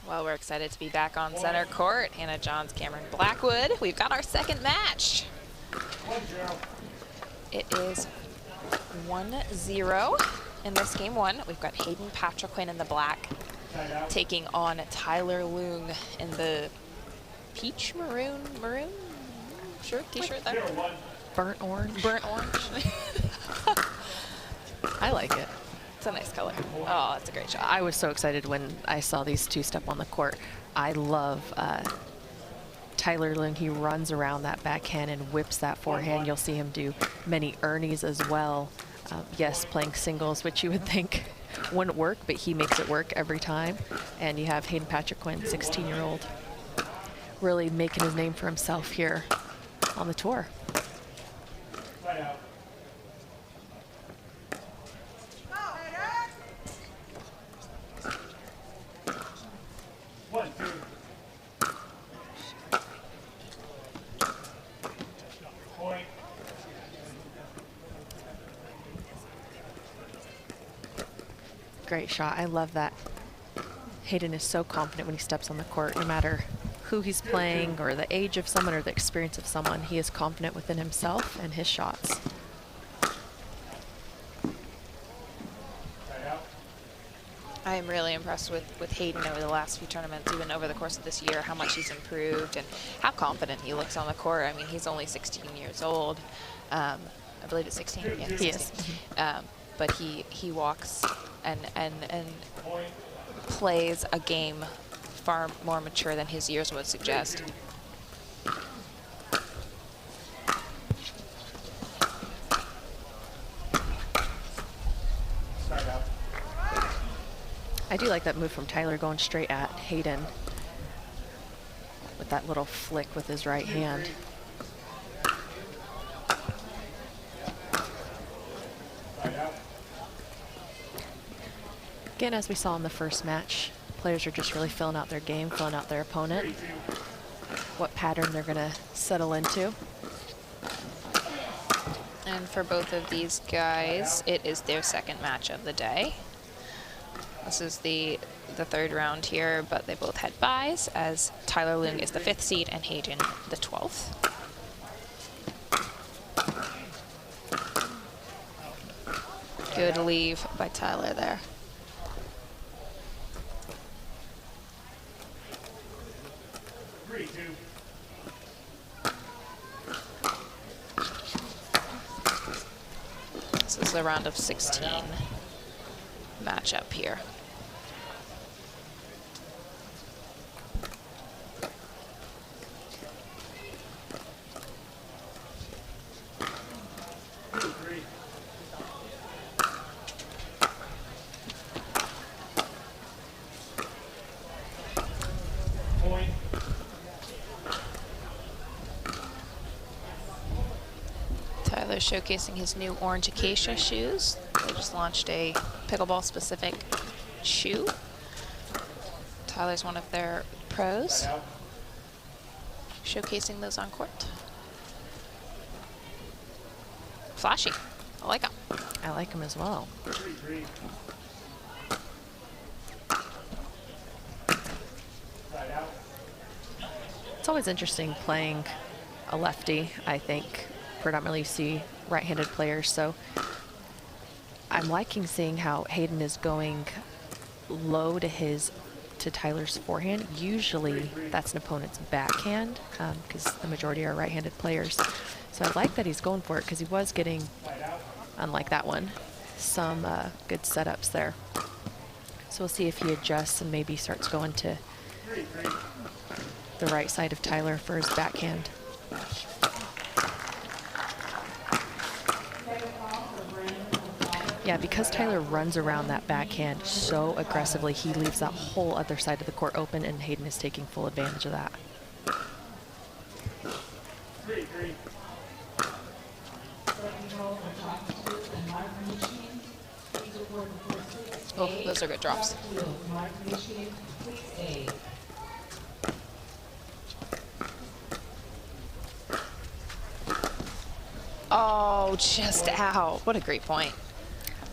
Well, we're excited to be back on center court. Hannah Johns, Cameron Blackwood. We've got our second match. It is 1-0 in this game one. We've got Hayden Patriquin in the black taking on Tyler Loong in the peach maroon shirt, t-shirt there. Burnt orange. Burnt orange. I like it. It's a nice color. Oh, that's a great shot. I was so excited when I saw these two step on the court. I love Tyler Loong. He runs around that backhand and whips that forehand. You'll see him do many ernies as well. Yes, playing singles, which you would think wouldn't work, but he makes it work every time. And you have Hayden Patriquin, 16-year-old, really making his name for himself here on the tour. Great shot. I love that. Hayden is so confident when he steps on the court, no matter who he's playing or the age of someone or the experience of someone. He is confident within himself and his shots. I am really impressed with Hayden over the last few tournaments, even over the course of this year, how much he's improved and how confident he looks on the court. I mean, he's only 16 years old. I believe it's 16. Yeah, 16. He is. But he walks and plays a game far more mature than his years would suggest. I do like that move from Tyler, going straight at Hayden with that little flick with his right hand. Again, as we saw in the first match, players are just really filling out their game, filling out their opponent, what pattern they're going to settle into. And for both of these guys, it is their second match of the day. This is the third round here, but they both had byes, as Tyler Loong is the 5th seed and Hayden the 12th. Good leave by Tyler there. This is the round of 16 matchup here. Tyler showcasing his new orange acacia shoes. They just launched a pickleball specific shoe. Tyler's one of their pros, showcasing those on court. Flashy. I like them. I like them as well. It's always interesting playing a lefty. I think predominantly you see right-handed players, so I'm liking seeing how Hayden is going low to Tyler's forehand. Usually that's an opponent's backhand because the majority are right-handed players. So I like that he's going for it because he was getting, unlike that one, some good setups there. So we'll see if he adjusts and maybe starts going to the right side of Tyler for his backhand. Yeah, because Tyler runs around that backhand so aggressively, he leaves that whole other side of the court open, and Hayden is taking full advantage of that. Oh, those are good drops. Oh, just out. What a great point.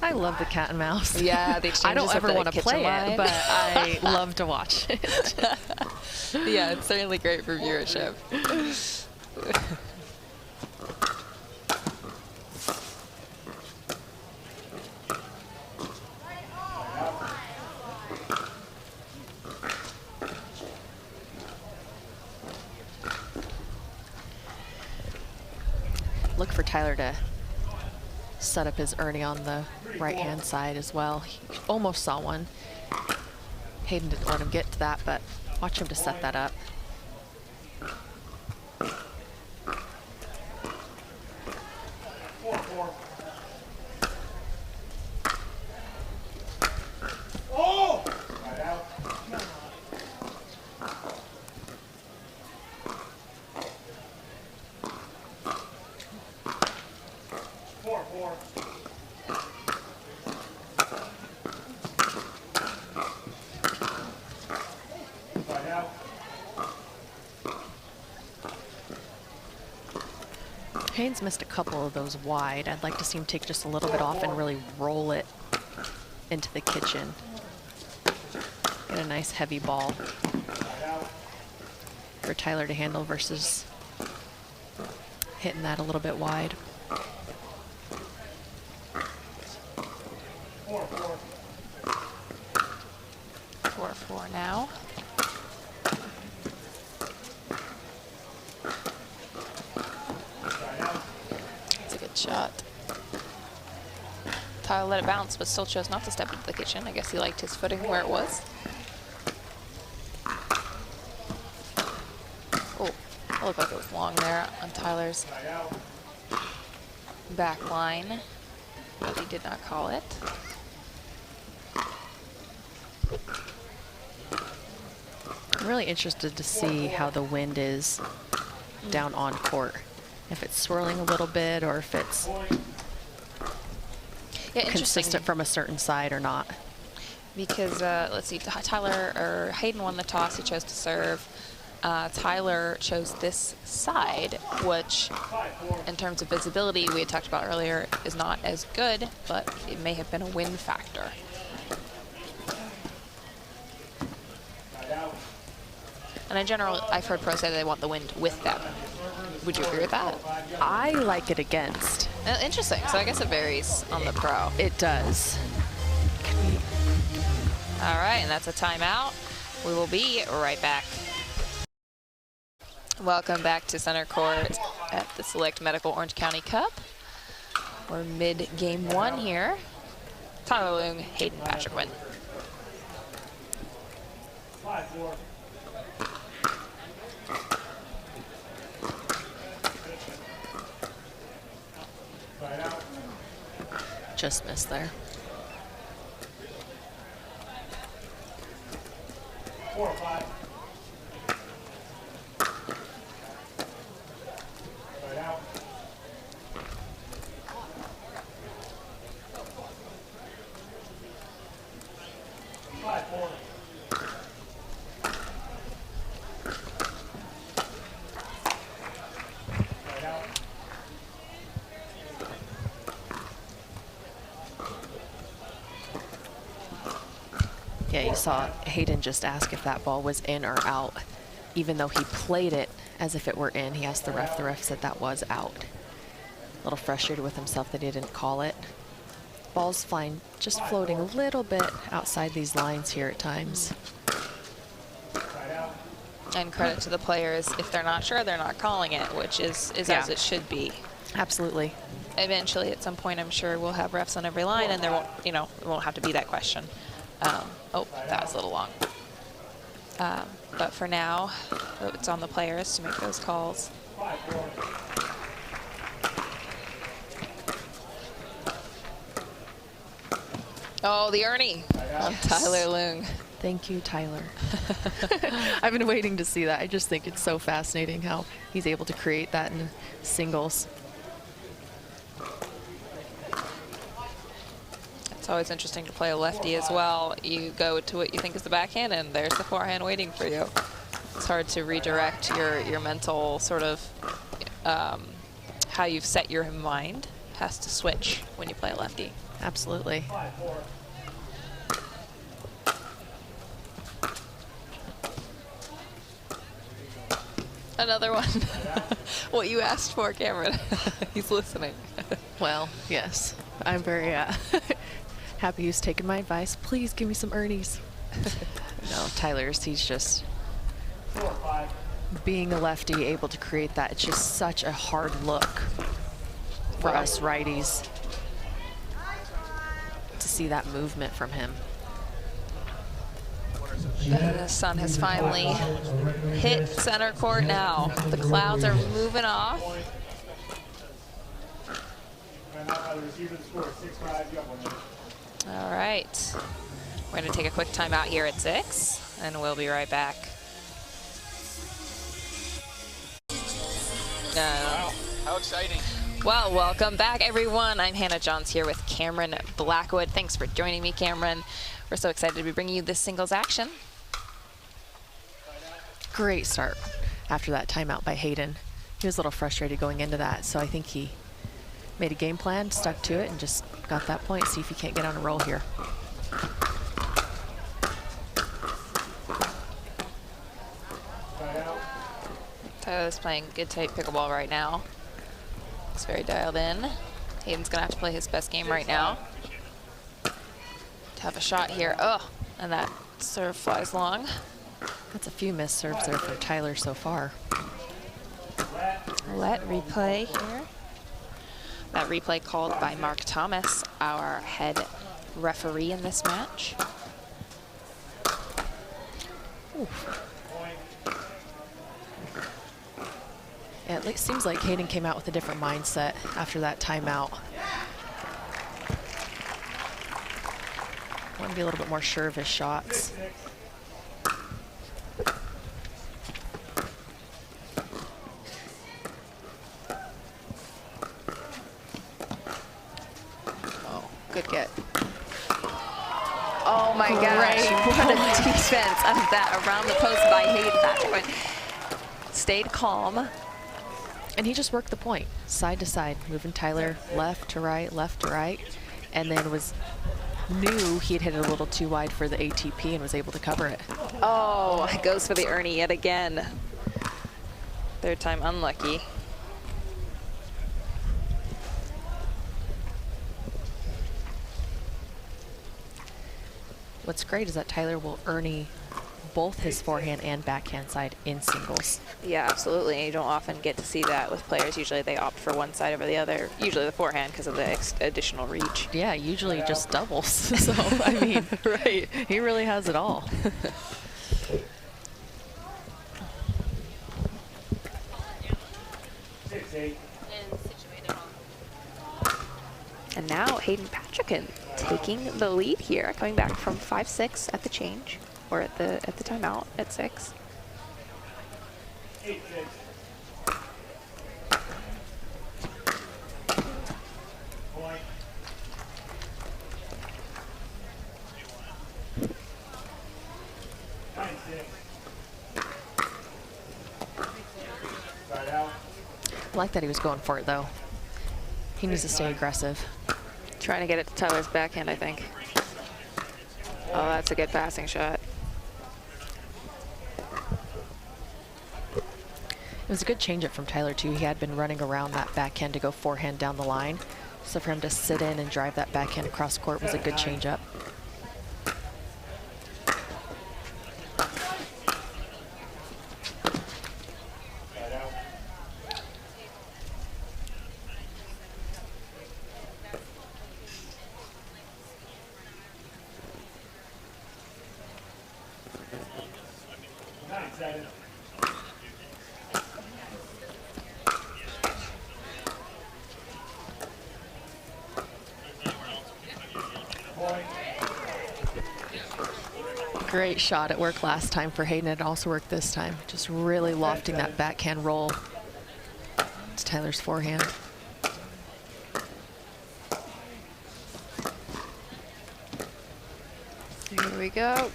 I love the cat and mouse. Yeah, the exchanges I don't ever want to play line. it, but I love to watch it. Yeah, it's certainly great for viewership. Look for Tyler to set up his Ernie on the right-hand side as well. He almost saw one. Hayden didn't let him get to that, but watch him to set that up. Hayden's missed a couple of those wide. I'd like to see him take just a little bit off and really roll it into the kitchen. Get a nice heavy ball for Tyler to handle versus hitting that a little bit wide. 4-4 now. Shot. Tyler let it bounce, but still chose not to step into the kitchen. I guess he liked his footing where it was. Oh, that looked like it was long there on Tyler's back line, but he did not call it. I'm really interested to see how the wind is down on court. If it's swirling a little bit or if it's consistent from a certain side or not. Because, let's see, Hayden won the toss, he chose to serve. Tyler chose this side, which, in terms of visibility, we had talked about earlier, is not as good, but it may have been a wind factor. And in general, I've heard pros say they want the wind with them. Would you agree with that? I like it against. Interesting. So I guess it varies on the pro. It does. All right, and that's a timeout. We will be right back. Welcome back to center court at the Select Medical Orange County Cup. We're mid-game one here. Tyler Loong, Hayden Patriquin. 5-4. Just missed there. 4-5. Right out. 5-4. Right out. Yeah, you saw Hayden just ask if that ball was in or out. Even though he played it as if it were in, he asked the ref said that was out. A little frustrated with himself that he didn't call it. Ball's flying, just floating a little bit outside these lines here at times. And credit to the players. If they're not sure, they're not calling it, which is as it should be. Absolutely. Eventually, at some point, I'm sure we'll have refs on every line, and there won't, it won't have to be that question. Oh, that was a little long. But for now, it's on the players to make those calls. Oh, the Ernie on Tyler Loong. Thank you, Tyler. I've been waiting to see that. I just think it's so fascinating how he's able to create that in singles. It's always interesting to play a lefty as well. You go to what you think is the backhand, and there's the forehand waiting for you. It's hard to redirect your mental sort of how you've set your mind has to switch when you play a lefty. Absolutely. 5-4. Another one. What you asked for, Cameron. He's listening. Well, yes. I'm very happy he's taken my advice. Please give me some Ernies. No, he's just 4-5. being a lefty, able to create that. It's just such a hard look for us righties to see that movement from him. The sun has finally hit center court now. The clouds are moving off. And now the receiver, the score is 6-5. You got 1 minute. All right. We're going to take a quick timeout here at 6, and we'll be right back. Wow, how exciting. Well, welcome back, everyone. I'm Hannah Johns here with Cameron Blackwood. Thanks for joining me, Cameron. We're so excited to be bringing you this singles action. Great start after that timeout by Hayden. He was a little frustrated going into that, so I think he made a game plan, stuck to it, and just got that point. See if he can't get on a roll here. Tyler's playing good tight pickleball right now. Looks very dialed in. Hayden's gonna have to play his best game right now to have a shot here. Oh, and that serve flies long. That's a few missed serves there for Tyler so far. Let replay here. That replay called by Mark Thomas, our head referee in this match. Oof. Yeah, it seems like Hayden came out with a different mindset after that timeout. Want to be a little bit more sure of his shots. Oh, good get. Oh my gosh, what a defense of that around the post by Hayden Patriquin. Stayed calm. And he just worked the point, side to side, moving Tyler left to right, and then knew he had hit it a little too wide for the ATP and was able to cover it. Oh, goes for the Ernie yet again. Third time unlucky. What's great is that Tyler will Ernie both his forehand and backhand side in singles. Yeah, absolutely. You don't often get to see that with players. Usually they opt for one side over the other, usually the forehand because of the additional reach. Yeah, usually just doubles. So, I mean, right, he really has it all. And now Hayden Patriquin taking the lead here, coming back from 5-6 at the change, or at the timeout at 6. 8-6. Point. Side out. I like that he was going for it, though. He needs to stay aggressive. Trying to get it to Tyler's backhand, I think. Oh, that's a good passing shot. It was a good change-up from Tyler, too. He had been running around that backhand to go forehand down the line. So for him to sit in and drive that backhand across court was a good change-up. Great shot. It worked last time for Hayden. It also worked this time. Just really lofting that backhand roll. It's Tyler's forehand. Here we go.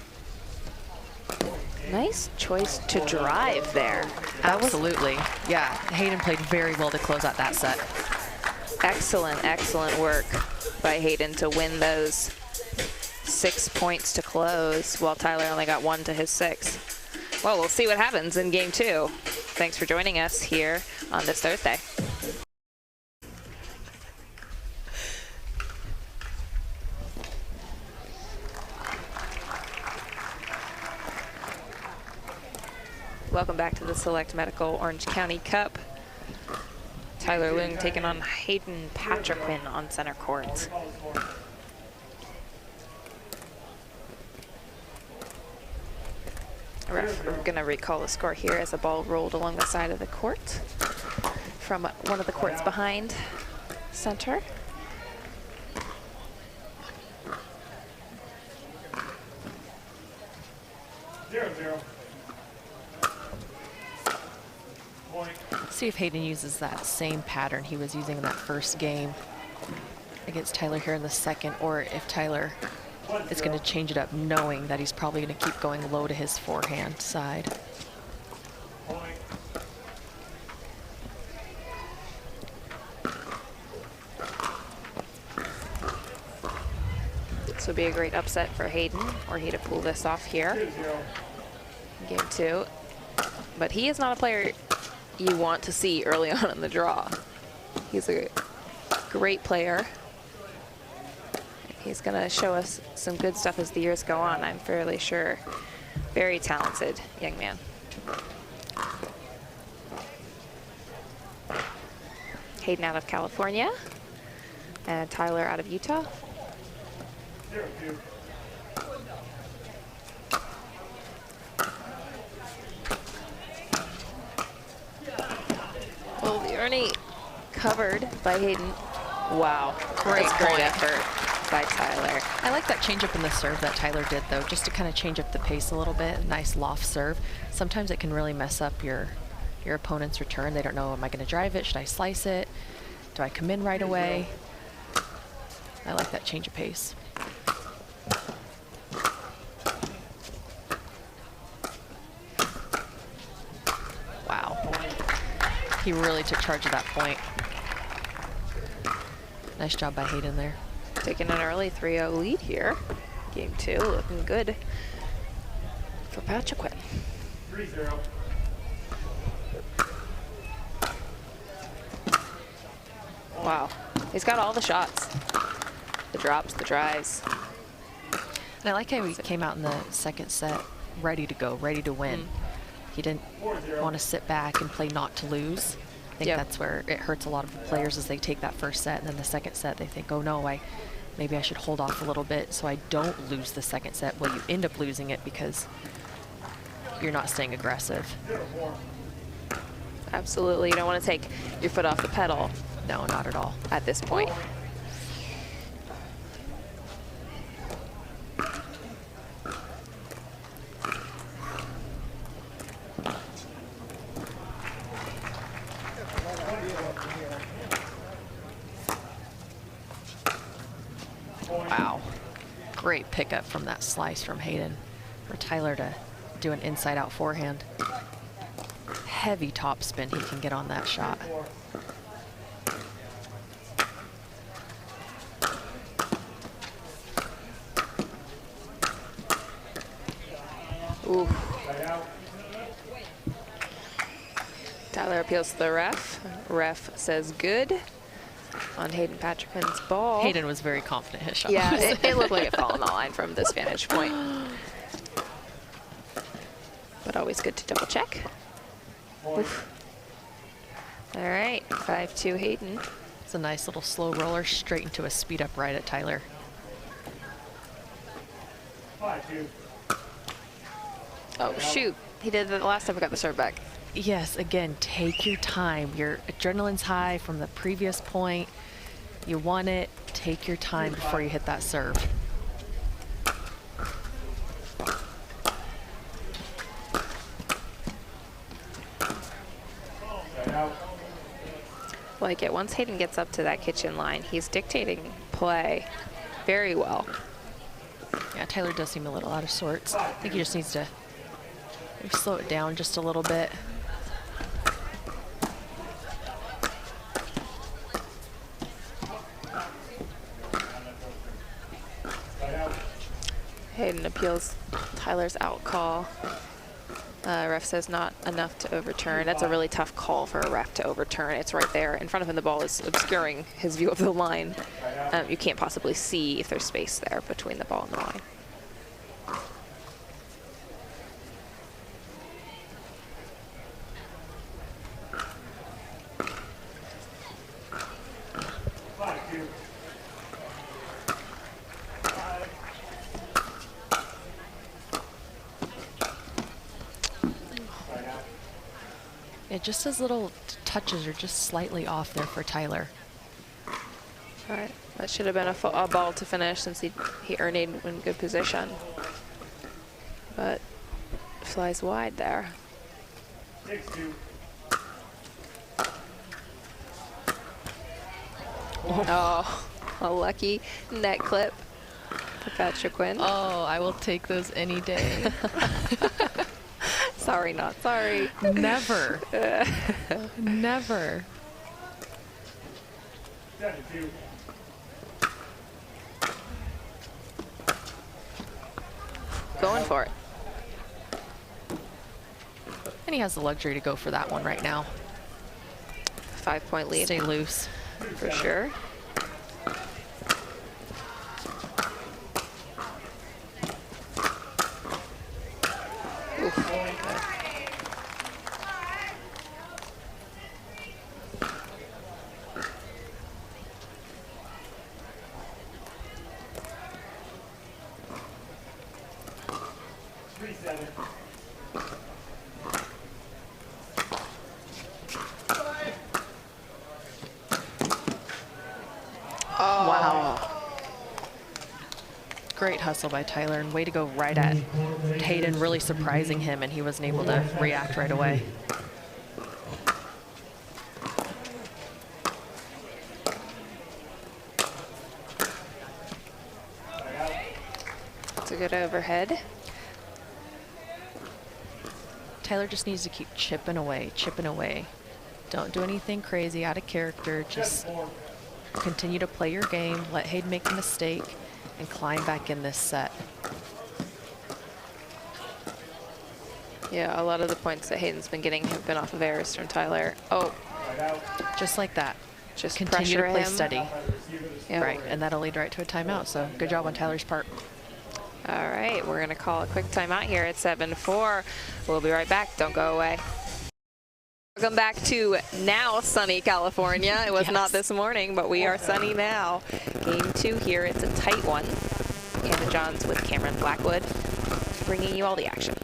Nice choice to drive there. Absolutely. Yeah, Hayden played very well to close out that set. Excellent, excellent work. by Hayden to win those 6 points to close, while Tyler only got 1 to his 6. Well, we'll see what happens in game 2. Thanks for joining us here on this Thursday. Welcome back to the Select Medical Orange County Cup. Tyler Loong taking on Hayden Patriquin on center court. We're going to recall the score here as the ball rolled along the side of the court from one of the courts behind center. See if Hayden uses that same pattern he was using in that first game against Tyler here in the second, or if Tyler is going to change it up knowing that he's probably going to keep going low to his forehand side. This would be a great upset for Hayden, or he to pull this off here in game 2. But he is not a player you want to see early on in the draw. He's a great player. He's going to show us some good stuff as the years go on, I'm fairly sure. Very talented young man. Hayden out of California, and Tyler out of Utah. Well, the Ernie covered by Hayden. Wow, great effort by Tyler. I like that change up in the serve that Tyler did, though, just to kind of change up the pace a little bit. Nice loft serve. Sometimes it can really mess up your opponent's return. They don't know, am I going to drive it? Should I slice it? Do I come in right away? I like that change of pace. Wow. He really took charge of that point. Nice job by Hayden there. Taking an early 3-0 lead here. Game 2 looking good for Patriquin. 3-0. Wow, he's got all the shots. The drops, the drives. And I like how he came out in the second set ready to go, ready to win. He didn't want to sit back and play not to lose. I think that's where it hurts a lot of the players as they take that first set, and then the second set they think, oh no, maybe I should hold off a little bit so I don't lose the second set. Well, you end up losing it because you're not staying aggressive. Absolutely, you don't want to take your foot off the pedal. No, not at all. At this point. Wow. Great pickup from that slice from Hayden for Tyler to do an inside-out forehand. Heavy topspin he can get on that shot. Ooh. Tyler appeals to the ref. Ref says good on Hayden Patriquin's ball. Hayden was very confident his shot. Yeah, it looked like it fell on the line from this vantage point. But always good to double check. Oof. All right, 5-2 Hayden. It's a nice little slow roller straight into a speed up right at Tyler. 5-2. Oh, shoot. He did that the last time I got the serve back. Yes, again, take your time. Your adrenaline's high from the previous point. You want it, take your time before you hit that serve. Like it. Once Hayden gets up to that kitchen line, he's dictating play very well. Yeah, Tyler does seem a little out of sorts. I think he just needs to maybe slow it down just a little bit. Hayden appeals Tyler's out call. Ref says not enough to overturn. That's a really tough call for a ref to overturn. It's right there in front of him. The ball is obscuring his view of the line. You can't possibly see if there's space there between the ball and the line. Yeah, just his little touches are just slightly off there for Tyler. All right, that should have been a ball to finish since he earned it in good position. But flies wide there. 6-2. Oh, a lucky net clip to Patriquin. Oh, I will take those any day. Sorry, not sorry. Never. Never. 7-2. Going for it. And he has the luxury to go for that one right now. 5-point lead. Stay loose. For sure. Oof. Great hustle by Tyler, and way to go right at Hayden, really surprising him, and he wasn't able to react right away. It's a good overhead. Tyler just needs to keep chipping away, chipping away. Don't do anything crazy, out of character. Just continue to play your game, let Hayden make a mistake, and climb back in this set. Yeah, a lot of the points that Hayden's been getting have been off of errors from Tyler. Oh, Just like that. just Continue to pressure play him. steady. Yeah. Right, and that'll lead right to a timeout, so good job on Tyler's part. All right, we're gonna call a quick timeout here at 7-4. We'll be right back, don't go away. Welcome back to now sunny California. It was not this morning, but we are sunny now. Game 2 here, it's a tight one. Hannah Johns with Cameron Blackwood, bringing you all the action.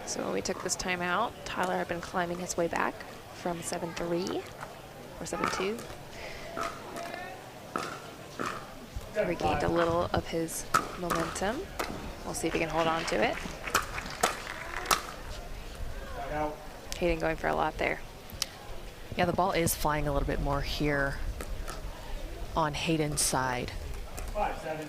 So when we took this time out, Tyler had been climbing his way back from 7-3 or 7-2. Regained a little of his momentum. We'll see if he can hold on to it. Hayden going for a lot there. Yeah, the ball is flying a little bit more here on Hayden's side. 5-7.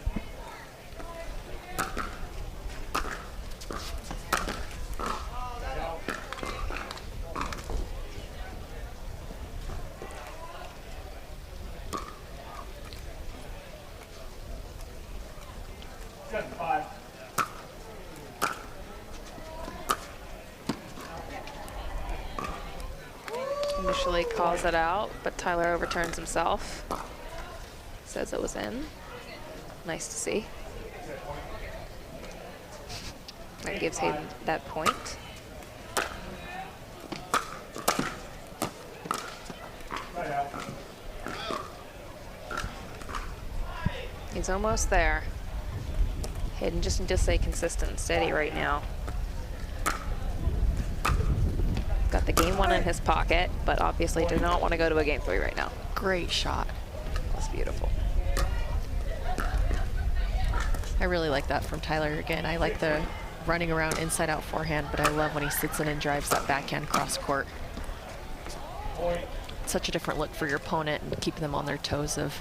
Initially calls it out, but Tyler overturns himself. Says it was in. Nice to see. That gives Hayden that point. He's almost there. Hayden just needs to stay consistent and steady right now. Got the game 1 in his pocket, but obviously did not want to go to a game 3 right now. Great shot. That's beautiful. I really like that from Tyler again. I like the running around inside out forehand, but I love when he sits in and drives that backhand cross court. Such a different look for your opponent and keeping them on their toes of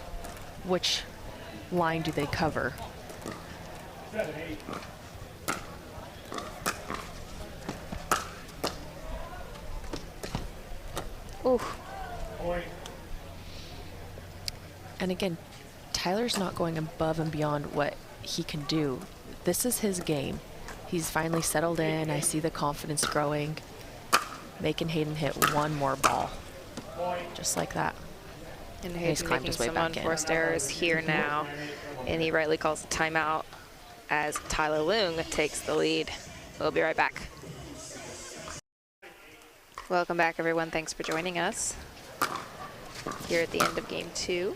which line do they cover. 7-8. Oof. Point. And again, Tyler's not going above and beyond what he can do. This is his game. He's finally settled in. I see the confidence growing, making Hayden hit one more ball. Just like that. And He's Hayden climbed making his way some back in. unforced errors here now. And he rightly calls a timeout as Tyler Loong takes the lead. We'll be right back. Welcome back, everyone. Thanks for joining us here at the end of game 2.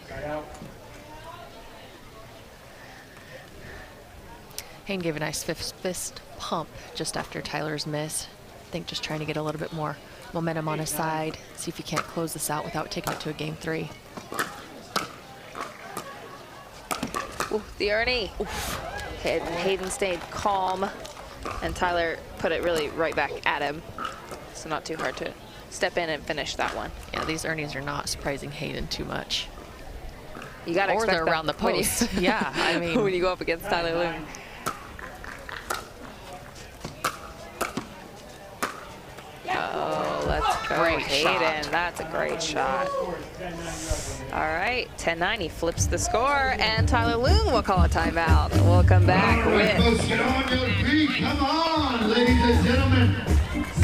Hayden gave a nice fist pump just after Tyler's miss. I think just trying to get a little bit more momentum on his side, see if he can't close this out without taking it to a game 3. Ooh, the Ernie. Oof. Hayden stayed calm, and Tyler put it really right back at him. So not too hard to step in and finish that one. Yeah, these Ernies are not surprising Hayden too much. You got to Or expect they're that around the when you- post. Yeah, I mean. when you go up against Tyler Loong. Oh, let's go, Great Hayden. shot. That's a great shot. All right, 10-9, he flips the score, and Tyler Loong will call a timeout. We'll come back All right, with... folks, get on your feet. Come on, ladies and gentlemen.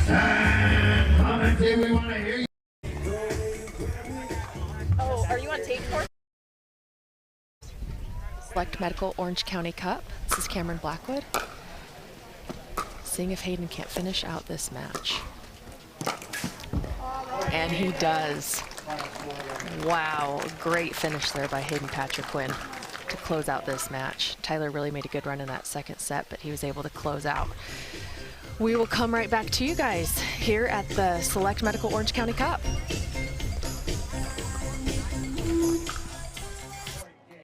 Stand, commentate. We want to hear you. Oh, are you on tape for? Select Medical Orange County Cup. This is Cameron Blackwood. Seeing if Hayden can't finish out this match. And he does. Wow, great finish there by Hayden Patriquin to close out this match. Tyler really made a good run in that second set, but he was able to close out. We will come right back to you guys here at the Select Medical Orange County Cup.